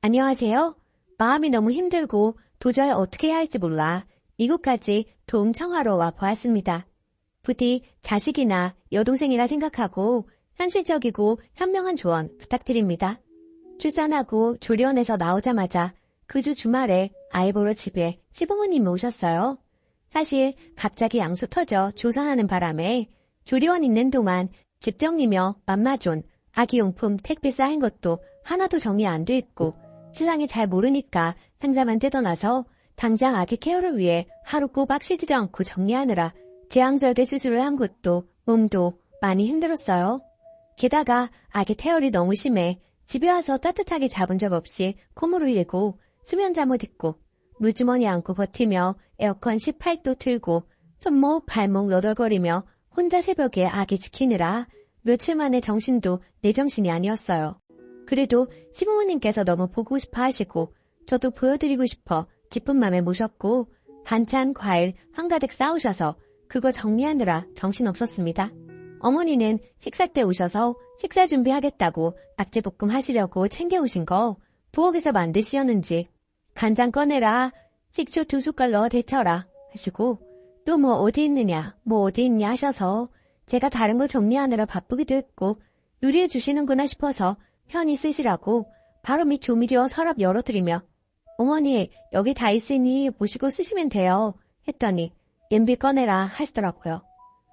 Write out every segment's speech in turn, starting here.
안녕하세요. 마음이 너무 힘들고 도저히 어떻게 해야 할지 몰라 이곳까지 도움 청하러 와 보았습니다. 부디 자식이나 여동생이라 생각하고 현실적이고 현명한 조언 부탁드립니다. 출산하고 조리원에서 나오자마자 그 주 주말에 아이 보러 집에 시부모님이 오셨어요. 사실 갑자기 양수 터져 조산하는 바람에 조리원 있는 동안 집 정리며 맘마존, 아기용품 택배 쌓인 것도 하나도 정리 안 돼 있고 신랑이 잘 모르니까 상자만 뜯어놔서 당장 아기 케어를 위해 하루 꼬박 쉬지도 않고 정리하느라 제왕절개 수술을 한 것도 몸도 많이 힘들었어요. 게다가 아기 태열이 너무 심해 집에 와서 따뜻하게 잡은 적 없이 콧물 흘리고 수면 잠옷 입고 물주머니 안고 버티며 에어컨 18도 틀고 손목 발목 너덜거리며 혼자 새벽에 아기 지키느라 며칠 만에 정신도 내 정신이 아니었어요. 그래도 시부모님께서 너무 보고 싶어 하시고 저도 보여드리고 싶어 기쁜 맘에 모셨고 반찬, 과일 한가득 싸우셔서 그거 정리하느라 정신없었습니다. 어머니는 식사 때 오셔서 식사 준비하겠다고 낙지볶음 하시려고 챙겨오신 거 부엌에서 만드시었는지 간장 꺼내라, 식초 2숟갈 넣어 데쳐라 하시고 또 뭐 어디 있느냐, 뭐 어디 있냐 하셔서 제가 다른 거 정리하느라 바쁘기도 했고 요리해 주시는구나 싶어서 편히 쓰시라고 바로 밑 조미료 서랍 열어드리며 어머니 여기 다 있으니 보시고 쓰시면 돼요 했더니 냄비 꺼내라 하시더라고요.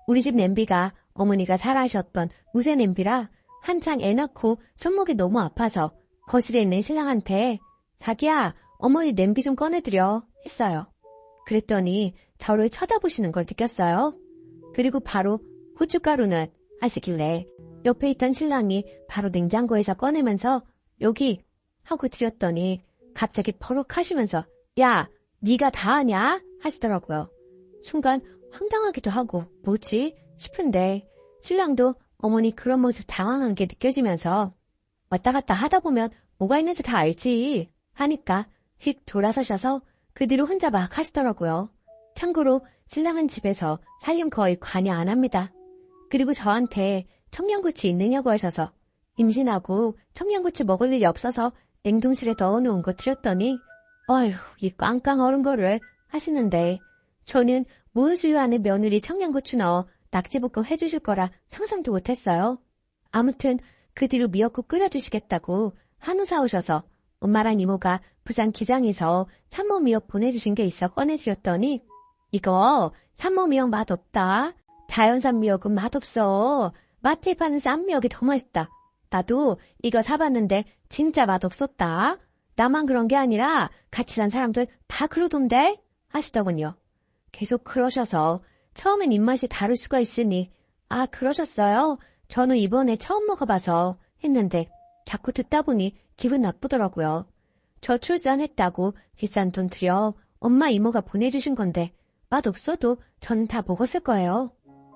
우리 집 냄비가 어머니가 살아하셨던 무쇠 냄비라 한창 애 낳고 손목이 너무 아파서 거실에 있는 신랑한테 자기야 어머니 냄비 좀 꺼내드려 했어요. 그랬더니 저를 쳐다보시는 걸 느꼈어요. 그리고 바로 고춧가루는 하시길래 옆에 있던 신랑이 바로 냉장고에서 꺼내면서 여기 하고 드렸더니 갑자기 버럭 하시면서 야 네가 다 하냐 하시더라고요. 순간 황당하기도 하고 뭐지 싶은데 신랑도 어머니 그런 모습 당황한 게 느껴지면서 왔다 갔다 하다 보면 뭐가 있는지 다 알지 하니까 휙 돌아서셔서 그 뒤로 혼자 막 하시더라고요. 참고로 신랑은 집에서 살림 거의 관여 안 합니다. 그리고 저한테 청양고추 있느냐고 하셔서 임신하고 청양고추 먹을 일이 없어서 냉동실에 넣어놓은 거 드렸더니 어휴 이 꽝꽝 얼은 거를 하시는데 저는 모유수유 안에 며느리 청양고추 넣어 낙지볶음 해주실 거라 상상도 못했어요. 아무튼 그 뒤로 미역국 끓여주시겠다고 한우 사오셔서 엄마랑 이모가 부산 기장에서 산모 미역 보내주신 게 있어 꺼내드렸더니 이거 산모 미역 맛없다. 자연산 미역은 맛없어. 마트에 파는 싼 미역이 더 맛있다. 나도 이거 사봤는데 진짜 맛없었다. 나만 그런 게 아니라 같이 산 사람들 다 그러던데 하시더군요. 계속 그러셔서 처음엔 입맛이 다를 수가 있으니 아 그러셨어요? 저는 이번에 처음 먹어봐서 했는데 자꾸 듣다 보니 기분 나쁘더라고요. 저 출산했다고 비싼 돈 들여 엄마 이모가 보내주신 건데 맛없어도 전 다 먹었을 거예요.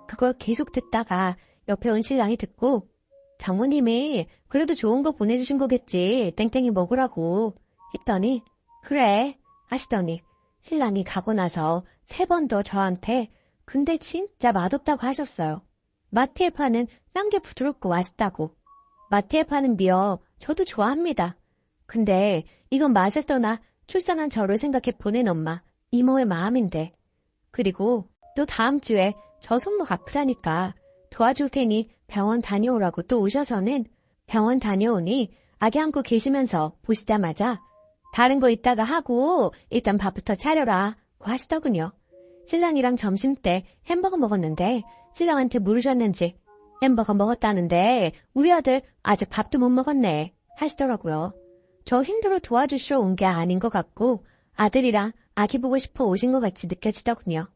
그걸 계속 듣다가 옆에 온 신랑이 듣고 장모님이 그래도 좋은 거 보내주신 거겠지 땡땡이 먹으라고 했더니 그래 하시더니 신랑이 가고 나서 3번 더 저한테 근데 진짜 맛없다고 하셨어요. 마트에 파는 싼 게 부드럽고 맛있다고. 마트에 파는 미역 저도 좋아합니다. 근데 이건 맛을 떠나 출산한 저를 생각해 보낸 엄마, 이모의 마음인데. 그리고 또 다음 주에 저 손목 아프다니까 도와줄 테니 병원 다녀오라고 또 오셔서는 병원 다녀오니 아기 안고 계시면서 보시자마자 다른 거 이따가 하고 일단 밥부터 차려라 고 하시더군요. 신랑이랑 점심때 햄버거 먹었는데 신랑한테 물으셨는지 햄버거 먹었다는데 우리 아들 아직 밥도 못 먹었네 하시더라고요. 저 힘들어 도와주시러 온 게 아닌 것 같고 아들이랑 아기 보고 싶어 오신 것 같이 느껴지더군요.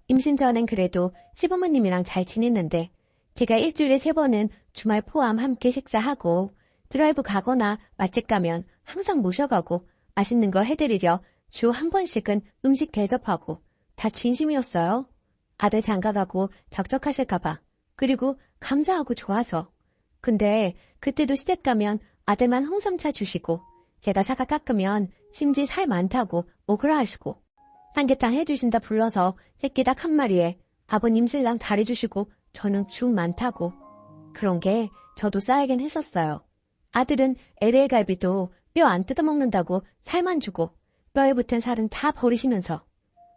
임신 전엔 그래도 시부모님이랑 잘 지냈는데 제가 일주일에 3번은 주말 포함 함께 식사하고 드라이브 가거나 맛집 가면 항상 모셔가고 맛있는 거 해드리려 주 1번씩은 음식 대접하고 다 진심이었어요. 아들 장가가고 적적하실까봐 그리고 감사하고 좋아서. 근데 그때도 시댁 가면 아들만 홍삼차 주시고 제가 사과 깎으면 심지 살 많다고 먹으라 하시고 삼계탕 해주신다 불러서 새끼 닭 1마리에 아버님 신랑 다리 주시고 저는 죽 많다고. 그런 게 저도 쌓이긴 했었어요. 아들은 LA 갈비도 뼈 안 뜯어먹는다고 살만 주고 뼈에 붙은 살은 다 버리시면서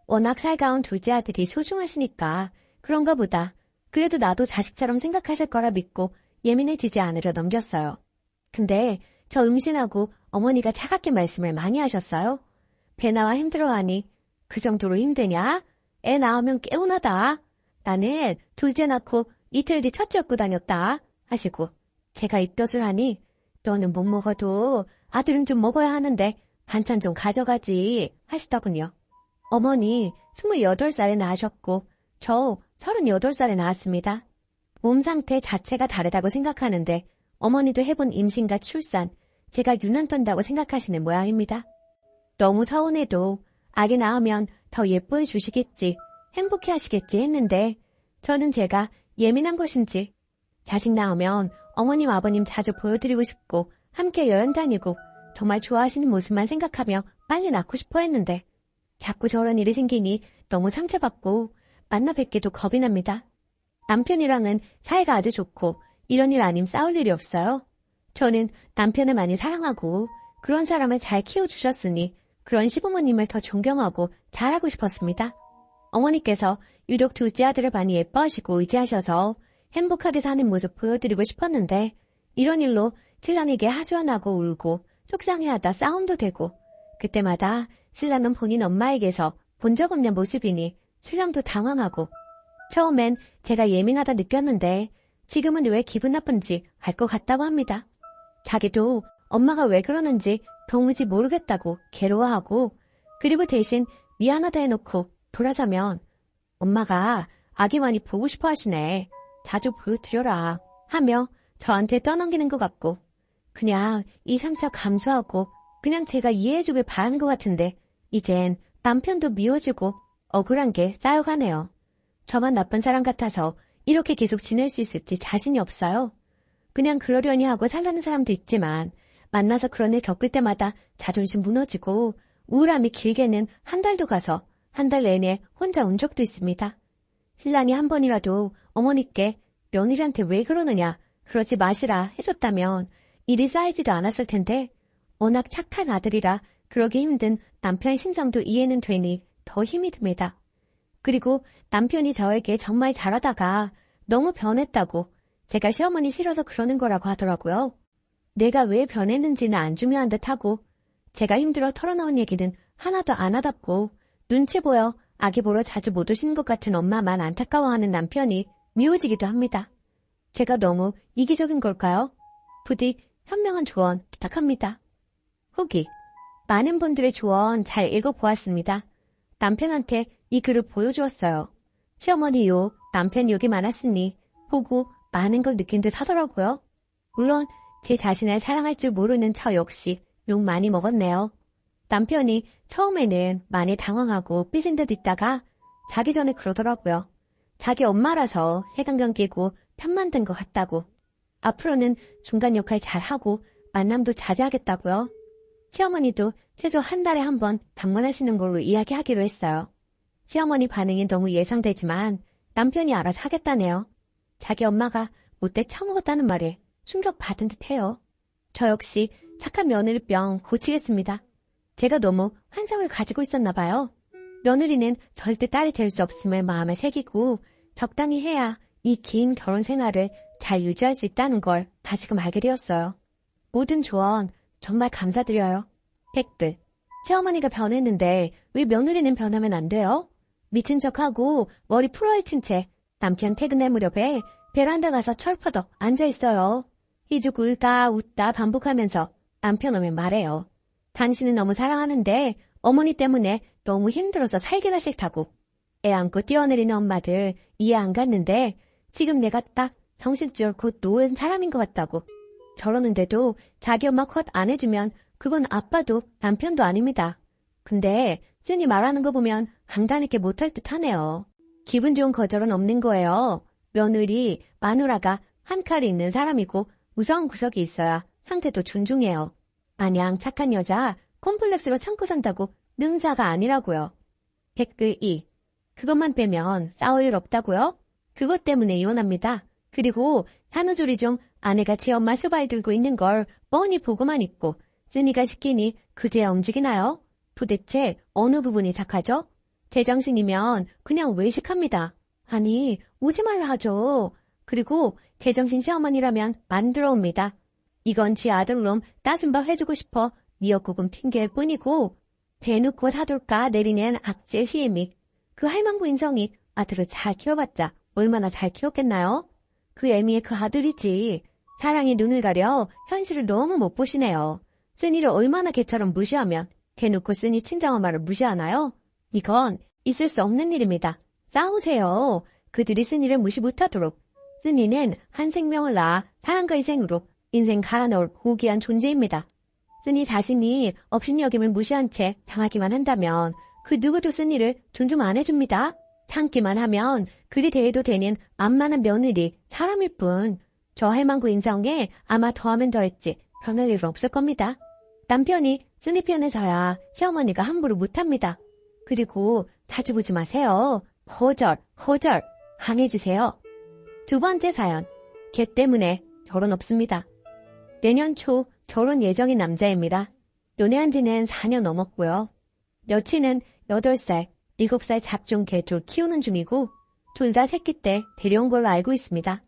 워낙 살가운 둘째 아들이 소중하시니까 그런가 보다. 그래도 나도 자식처럼 생각하실 거라 믿고 예민해지지 않으려 넘겼어요. 근데 저 임신하고 어머니가 차갑게 말씀을 많이 하셨어요. 배 나와 힘들어하니 그 정도로 힘드냐? 애 낳으면 개운하다. 나는 둘째 낳고 이틀 뒤 첫째 업고 다녔다. 하시고 제가 입덧을 하니 너는 못 먹어도 아들은 좀 먹어야 하는데 반찬 좀 가져가지 하시더군요. 어머니 28살에 낳으셨고 저 38살에 낳았습니다. 몸 상태 자체가 다르다고 생각하는데 어머니도 해본 임신과 출산, 제가 유난 떤다고 생각하시는 모양입니다. 너무 서운해도 아기 낳으면 더 예뻐해 주시겠지, 행복해 하시겠지 했는데 저는 제가 예민한 것인지 자식 낳으면 어머님 아버님 자주 보여드리고 싶고 함께 여행 다니고 정말 좋아하시는 모습만 생각하며 빨리 낳고 싶어 했는데 자꾸 저런 일이 생기니 너무 상처받고 만나 뵙기도 겁이 납니다. 남편이랑은 사이가 아주 좋고 이런 일 아님 싸울 일이 없어요. 저는 남편을 많이 사랑하고 그런 사람을 잘 키워주셨으니 그런 시부모님을 더 존경하고 잘하고 싶었습니다. 어머니께서 유독 둘째 아들을 많이 예뻐하시고 의지하셔서 행복하게 사는 모습 보여드리고 싶었는데 이런 일로 신랑에게 하소연하고 울고 속상해하다 싸움도 되고 그때마다 신랑은 본인 엄마에게서 본 적 없는 모습이니 신랑도 당황하고 처음엔 제가 예민하다 느꼈는데 지금은 왜 기분 나쁜지 알 것 같다고 합니다. 자기도 엄마가 왜 그러는지 도무지 모르겠다고 괴로워하고 그리고 대신 미안하다 해놓고 돌아서면 엄마가 아기 많이 보고 싶어 하시네. 자주 보여드려라 하며 저한테 떠넘기는 것 같고 그냥 이 상처 감수하고 그냥 제가 이해해주길 바라는 것 같은데 이젠 남편도 미워지고 억울한 게 쌓여가네요. 저만 나쁜 사람 같아서 이렇게 계속 지낼 수 있을지 자신이 없어요. 그냥 그러려니 하고 살라는 사람도 있지만 만나서 그런 일 겪을 때마다 자존심 무너지고 우울함이 길게는 한 달도 가서 한 달 내내 혼자 온 적도 있습니다. 신랑이 한 번이라도 어머니께 며느리한테 왜 그러느냐 그러지 마시라 해줬다면 일이 쌓이지도 않았을 텐데 워낙 착한 아들이라 그러기 힘든 남편 심정도 이해는 되니 더 힘이 듭니다. 그리고 남편이 저에게 정말 잘하다가 너무 변했다고 제가 시어머니 싫어서 그러는 거라고 하더라고요. 내가 왜 변했는지는 안 중요한 듯하고 제가 힘들어 털어놓은 얘기는 하나도 안 와닿고 눈치 보여 아기 보러 자주 못 오시는 것 같은 엄마만 안타까워하는 남편이 미워지기도 합니다. 제가 너무 이기적인 걸까요? 부디 현명한 조언 부탁합니다. 후기. 많은 분들의 조언 잘 읽어보았습니다. 남편한테 이 글을 보여주었어요. 시어머니 욕, 남편 욕이 많았으니 보고 많은 걸 느낀 듯 하더라고요. 물론 제 자신을 사랑할 줄 모르는 저 역시 욕 많이 먹었네요. 남편이 처음에는 많이 당황하고 삐진 듯 있다가 자기 전에 그러더라고요. 자기 엄마라서 색안경 끼고 편 만든 것 같다고. 앞으로는 중간 역할 잘하고 만남도 자제하겠다고요. 시어머니도 최소 한 달에 한 번 방문하시는 걸로 이야기하기로 했어요. 시어머니 반응이 너무 예상되지만 남편이 알아서 하겠다네요. 자기 엄마가 못돼 처먹었다는 말에 충격받은 듯해요. 저 역시 착한 며느리병 고치겠습니다. 제가 너무 환상을 가지고 있었나 봐요. 며느리는 절대 딸이 될 수 없음을 마음에 새기고 적당히 해야 이 긴 결혼 생활을 잘 유지할 수 있다는 걸 다시금 알게 되었어요. 모든 조언 정말 감사드려요. 댓글. 시어머니가 변했는데 왜 며느리는 변하면 안 돼요? 미친 척하고 머리 풀어헤친 채 남편 퇴근할 무렵에 베란다 가서 철퍼덕 앉아있어요. 희죽 울다 웃다 반복하면서 남편 오면 말해요. 당신은 너무 사랑하는데 어머니 때문에 너무 힘들어서 살기가 싫다고. 애 안고 뛰어내리는 엄마들 이해 안 갔는데 지금 내가 딱 정신줄 곧 놓은 사람인 것 같다고. 저러는데도 자기 엄마 컷 안 해주면 그건 아빠도 남편도 아닙니다. 근데 쓰니 말하는 거 보면 강단 있게 못할 듯 하네요. 기분 좋은 거절은 없는 거예요. 며느리, 마누라가 한 칼이 있는 사람이고 무서운 구석이 있어야 상태도 존중해요. 마냥 착한 여자 콤플렉스로 참고 산다고 능자가 아니라고요. 댓글 2. 그것만 빼면 싸울 일 없다고요? 그것 때문에 이혼합니다. 그리고 산후조리 중 아내가 제 엄마 수발 들고 있는 걸 뻔히 보고만 있고 쓰니가 시키니 그제야 움직이나요? 도대체 어느 부분이 착하죠? 제정신이면 그냥 외식합니다. 아니, 오지 말라 하죠. 그리고 제정신 시어머니라면 만들어 옵니다. 이건 지 아들놈 따순밥 해주고 싶어 미역국은 핑계일 뿐이고 대놓고 사돌까 내리는 악재 시애미. 그 할망구 인성이 아들을 잘 키워봤자 얼마나 잘 키웠겠나요? 그 애미의 그 아들이지. 사랑이 눈을 가려 현실을 너무 못 보시네요. 쓰니를 얼마나 개처럼 무시하면 대놓고 쓰니 친정엄마를 무시하나요? 이건 있을 수 없는 일입니다. 싸우세요. 그들이 쓰니를 무시 못하도록. 쓰니는 한 생명을 낳아 사랑과 희생으로 인생 갈아넣을 고귀한 존재입니다. 쓰니 자신이 업신여김을 무시한 채 당하기만 한다면 그 누구도 쓰니를 존중 안 해줍니다. 참기만 하면 그리 대해도 되는 만만한 며느리, 사람일 뿐. 저 할망구 인성에 아마 더하면 더했지 변할 일은 없을 겁니다. 남편이 쓰니 편에서야 시어머니가 함부로 못합니다. 그리고 자주 보지 마세요. 호절 항해주세요. 두 번째 사연. 걔 때문에 결혼 없습니다. 내년 초 결혼 예정인 남자입니다. 연애한 지는 4년 넘었고요. 여친은 8살, 7살 잡종 개 둘 키우는 중이고 둘 다 새끼 때 데려온 걸로 알고 있습니다.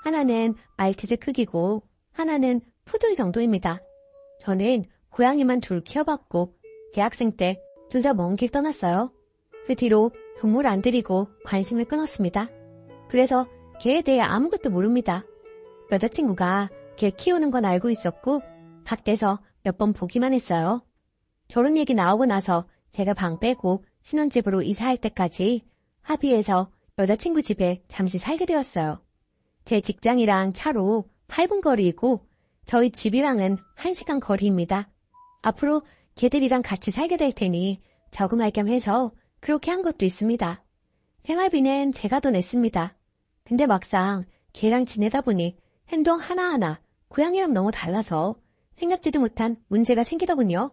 하나는 말티즈 크기고 하나는 푸들 정도입니다. 저는 고양이만 둘 키워봤고 대학생 때 둘 다 먼 길 떠났어요. 그 뒤로 돈을 안 들이고 관심을 끊었습니다. 그래서 개에 대해 아무것도 모릅니다. 여자친구가 개 키우는 건 알고 있었고 밖에서 몇 번 보기만 했어요. 결혼 얘기 나오고 나서 제가 방 빼고 신혼집으로 이사할 때까지 합의해서 여자친구 집에 잠시 살게 되었어요. 제 직장이랑 차로 8분 거리이고 저희 집이랑은 1시간 거리입니다. 앞으로 개들이랑 같이 살게 될 테니 적응할 겸 해서 그렇게 한 것도 있습니다. 생활비는 제가 더 냈습니다. 근데 막상 개랑 지내다 보니 행동 하나하나 고양이랑 너무 달라서 생각지도 못한 문제가 생기더군요.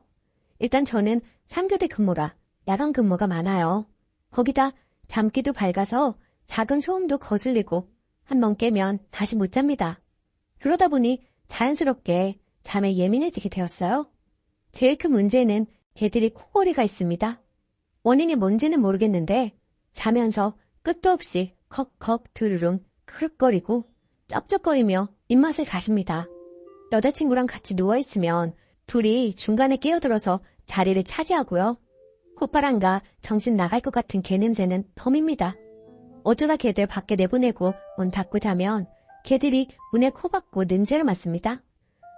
일단 저는 3교대 근무라 야간 근무가 많아요. 거기다 잠기도 밝아서 작은 소음도 거슬리고 한 번 깨면 다시 못 잡니다. 그러다 보니 자연스럽게 잠에 예민해지게 되었어요. 제일 큰 문제는 개들이 코골이가 있습니다. 원인이 뭔지는 모르겠는데 자면서 끝도 없이 컥컥 두루룽 크륵거리고 쩝쩝거리며 입맛을 가십니다. 여자친구랑 같이 누워있으면 둘이 중간에 끼어들어서 자리를 차지하고요. 콧바람과 정신 나갈 것 같은 개 냄새는 덤입니다. 어쩌다 개들 밖에 내보내고 문 닫고 자면 개들이 문에 코 박고 냄새를 맡습니다.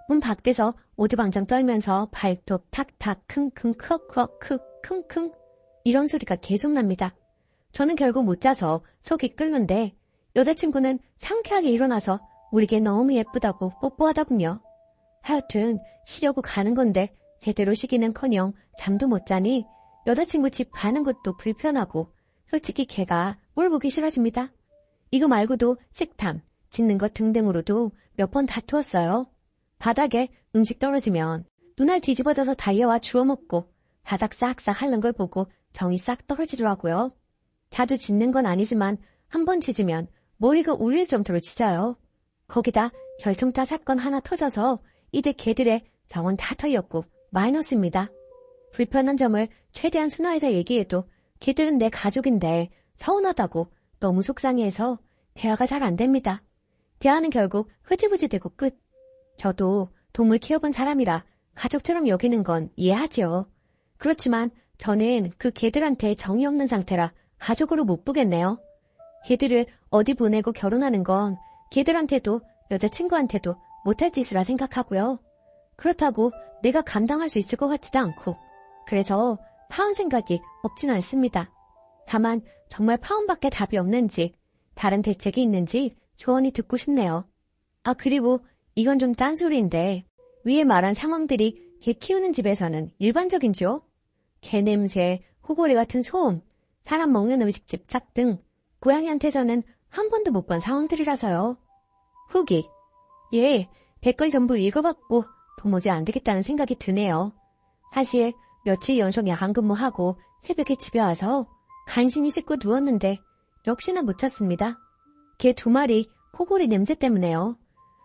문 밖에서 오두방정 떨면서 발톱 탁탁 킁킁 크어크어 크 킁킁 이런 소리가 계속 납니다. 저는 결국 못 자서 속이 끓는데 여자친구는 상쾌하게 일어나서 우리 개 너무 예쁘다고 뽀뽀하더군요. 하여튼 쉬려고 가는 건데 제대로 쉬기는커녕 잠도 못 자니 여자친구 집 가는 것도 불편하고 솔직히 개가 뭘 보기 싫어집니다. 이거 말고도 식탐, 짖는 것 등등으로도 몇 번 다투었어요. 바닥에 음식 떨어지면 눈알 뒤집어져서 달려와 주워 먹고 바닥 싹싹 핥는 걸 보고 정이 싹 떨어지더라고요. 자주 짖는 건 아니지만 한 번 짖으면 머리가 울릴 정도로 짖어요. 거기다 결정타 사건 하나 터져서 이제 개들의 정은 다 털렸고 마이너스입니다. 불편한 점을 최대한 순화해서 얘기해도 개들은 내 가족인데 서운하다고 너무 속상해해서 대화가 잘 안 됩니다. 대화는 결국 흐지부지 되고 끝. 저도 동물 키워본 사람이라 가족처럼 여기는 건 이해하지요. 그렇지만 저는 그 개들한테 정이 없는 상태라 가족으로 못 보겠네요. 개들을 어디 보내고 결혼하는 건 개들한테도 여자친구한테도 못할 짓이라 생각하고요. 그렇다고 내가 감당할 수 있을 것 같지도 않고 그래서 파혼 생각이 없진 않습니다. 다만 정말 파혼밖에 답이 없는지 다른 대책이 있는지 조언이 듣고 싶네요. 아 그리고 이건 좀 딴소리인데 위에 말한 상황들이 개 키우는 집에서는 일반적인지요? 개 냄새, 코골이 같은 소음, 사람 먹는 음식 집착 등 고양이한테서는 한 번도 못 본 상황들이라서요. 후기. 예, 댓글 전부 읽어봤고 도무지 안 되겠다는 생각이 드네요. 사실 며칠 연속 야간 근무하고 새벽에 집에 와서 간신히 씻고 누웠는데 역시나 못 잤습니다. 개 2마리 코골이 냄새 때문에요.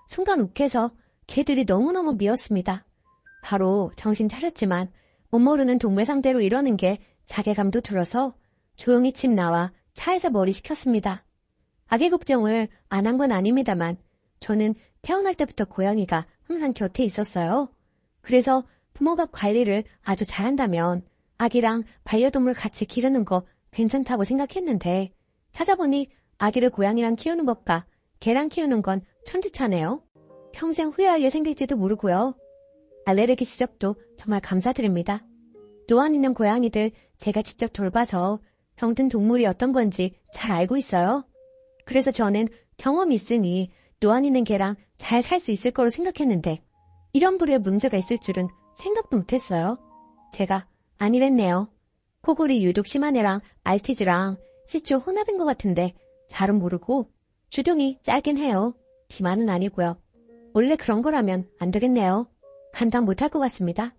순간 욱해서 개들이 너무너무 미웠습니다. 바로 정신 차렸지만 못 모르는 동물 상대로 이러는 게 자괴감도 들어서 조용히 집 나와 차에서 머리 식혔습니다. 아기 걱정을 안 한 건 아닙니다만 저는 태어날 때부터 고양이가 항상 곁에 있었어요. 그래서 부모가 관리를 아주 잘한다면 아기랑 반려동물 같이 기르는 거 괜찮다고 생각했는데 찾아보니 아기를 고양이랑 키우는 것과 개랑 키우는 건 천지차네요. 평생 후회할 일 생길지도 모르고요. 알레르기 지적도 정말 감사드립니다. 노안 있는 고양이들 제가 직접 돌봐서 병든 동물이 어떤 건지 잘 알고 있어요. 그래서 저는 경험이 있으니 노안 있는 개랑 잘 살 수 있을 거로 생각했는데 이런 부류의 문제가 있을 줄은 생각도 못했어요. 제가 아니랬네요. 코골이 유독 심한 애랑 알티즈랑 시초 혼합인 것 같은데 잘은 모르고 주둥이 짧긴 해요. 비만은 아니고요. 원래 그런 거라면 안 되겠네요. 감당 못할 것 같습니다.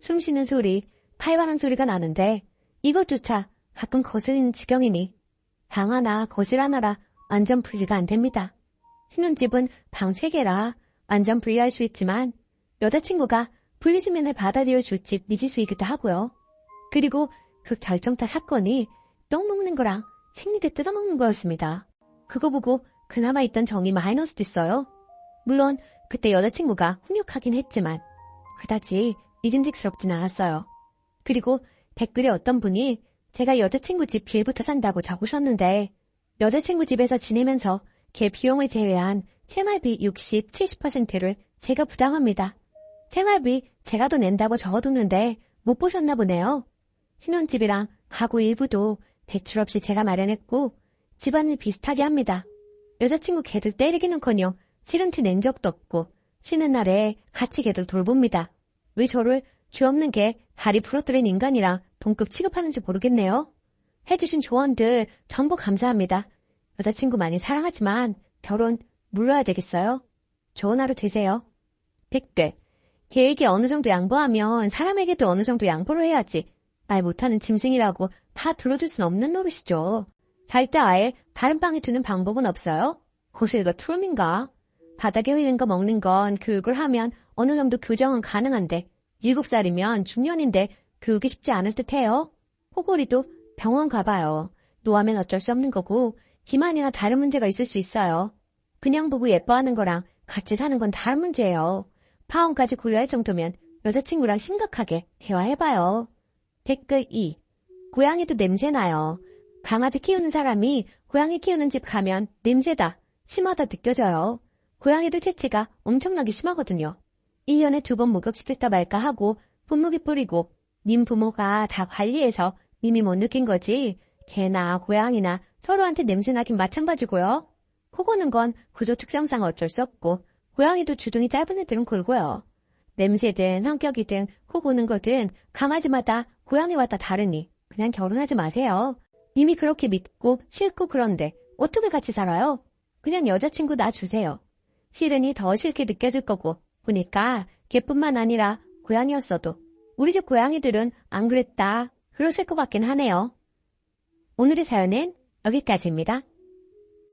숨 쉬는 소리, 팔바람 소리가 나는데 이것조차 가끔 거슬리는 지경이니 방 하나, 거실 하나라 완전 분리가 안 됩니다. 신혼집은 방 3개라 완전 분리할 수 있지만 여자친구가 분리수면을 받아들여줄 집 미지수이기도 하고요. 그리고 그 결정타 사건이 똥 먹는 거랑 생리대 뜯어먹는 거였습니다. 그거 보고 그나마 있던 정이 마이너스도 있어요. 물론 그때 여자친구가 훈육하긴 했지만 그다지 믿음직스럽진 않았어요. 그리고 댓글에 어떤 분이 제가 여자친구 집 빌부터 산다고 적으셨는데 여자친구 집에서 지내면서 걔 비용을 제외한 생활비 60, 70%를 제가 부담합니다. 생활비 제가 더 낸다고 적어뒀는데 못 보셨나 보네요. 신혼집이랑 가구 일부도 대출 없이 제가 마련했고 집안을 비슷하게 합니다. 여자친구 걔들 때리기는커녕 싫은 티 낸 적도 없고 쉬는 날에 같이 걔들 돌봅니다. 왜 저를 죄 없는 게 다리 부러뜨린 인간이랑 동급 취급하는지 모르겠네요. 해주신 조언들 전부 감사합니다. 여자친구 많이 사랑하지만 결혼 물러야 되겠어요? 좋은 하루 되세요. 댓글. 걔에게 어느 정도 양보하면 사람에게도 어느 정도 양보를 해야지. 말 못하는 짐승이라고 다 들어줄 순 없는 노릇이죠. 잘 때 아예 다른 방에 두는 방법은 없어요? 혹시 이거 트름인가? 바닥에 흘린 거 먹는 건 교육을 하면 어느 정도 교정은 가능한데 7살이면 중년인데 교육이 쉽지 않을 듯해요. 코골이도 병원 가봐요. 노하면 어쩔 수 없는 거고 비만이나 다른 문제가 있을 수 있어요. 그냥 보고 예뻐하는 거랑 같이 사는 건 다른 문제예요. 파혼까지 고려할 정도면 여자친구랑 심각하게 대화해봐요. 댓글 2. 고양이도 냄새나요. 강아지 키우는 사람이 고양이 키우는 집 가면 냄새다, 심하다 느껴져요. 고양이들 체취가 엄청나게 심하거든요. 1년에 2번 목욕시킬까 말까 하고 분무기 뿌리고 님 부모가 다 관리해서 님이 못 느낀 거지 개나 고양이나 서로한테 냄새나긴 마찬가지고요. 코 고는 건 구조 특성상 어쩔 수 없고 고양이도 주둥이 짧은 애들은 골고요. 냄새든 성격이든 코 고는 거든 강아지마다 고양이마다 다르니 그냥 결혼하지 마세요. 이미 그렇게 믿고 싫고 그런데 어떻게 같이 살아요? 그냥 여자친구 놔주세요. 싫으니 더 싫게 느껴질 거고 보니까 개뿐만 아니라 고양이였어도 우리 집 고양이들은 안 그랬다 그러실 것 같긴 하네요. 오늘의 사연은 여기까지입니다.